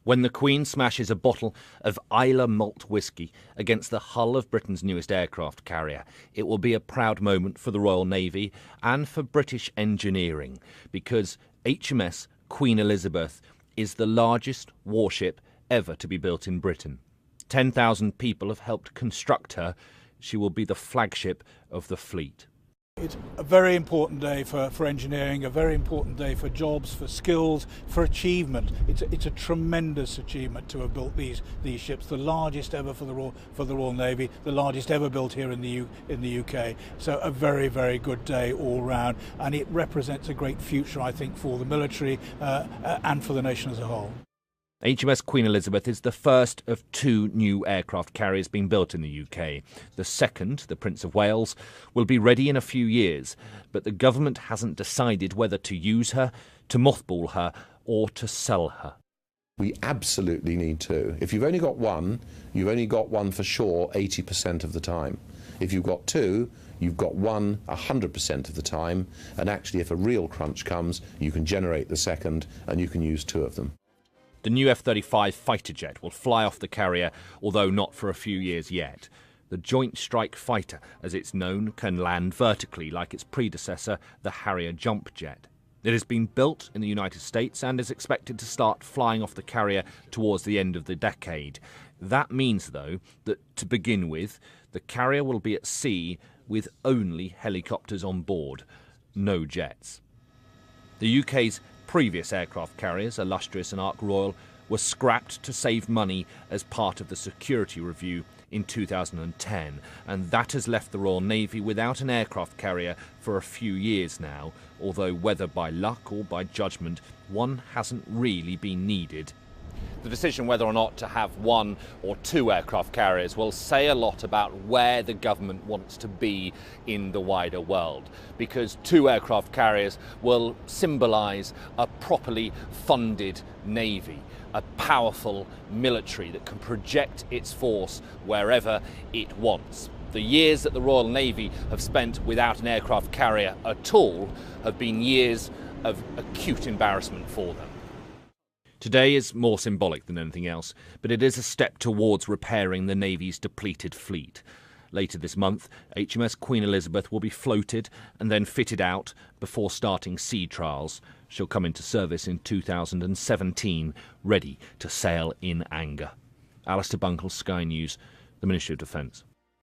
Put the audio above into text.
when the Queen smashes a bottle of Islay malt whisky against the hull of Britain's newest aircraft carrier. It will be a proud moment for the Royal Navy and for British engineering, because HMS Queen Elizabeth is the largest warship ever to be built in Britain. 10,000 people have helped construct her. She will be the flagship of the fleet. It's a very important day for engineering, a very important day for jobs, for skills, for achievement. It's a tremendous achievement to have built these ships, the largest ever for the Royal Navy, the largest ever built here in the UK. So a very, very good day all round, and it represents a great future, I think, for the military and for the nation as a whole. HMS Queen Elizabeth is the first of two new aircraft carriers being built in the UK. The second, the Prince of Wales, will be ready in a few years, but the government hasn't decided whether to use her, to mothball her, or to sell her. We absolutely need two. If you've only got one, you've only got one for sure 80% of the time. If you've got two, you've got one 100% of the time, and actually if a real crunch comes, you can generate the second and you can use two of them. The new F-35 fighter jet will fly off the carrier, although not for a few years yet. The Joint Strike Fighter, as it's known, can land vertically like its predecessor, the Harrier jump jet. It has been built in the United States and is expected to start flying off the carrier towards the end of the decade. That means, though, that to begin with, the carrier will be at sea with only helicopters on board, no jets. The UK's previous aircraft carriers, Illustrious and Ark Royal, were scrapped to save money as part of the security review in 2010, and that has left the Royal Navy without an aircraft carrier for a few years now, although whether by luck or by judgment, one hasn't really been needed. The decision whether or not to have one or two aircraft carriers will say a lot about where the government wants to be in the wider world, because two aircraft carriers will symbolise a properly funded navy, a powerful military that can project its force wherever it wants. The years that the Royal Navy have spent without an aircraft carrier at all have been years of acute embarrassment for them. Today is more symbolic than anything else, but it is a step towards repairing the Navy's depleted fleet. Later this month, HMS Queen Elizabeth will be floated and then fitted out before starting sea trials. She'll come into service in 2017, ready to sail in anger. Alistair Bunkle, Sky News, the Ministry of Defence.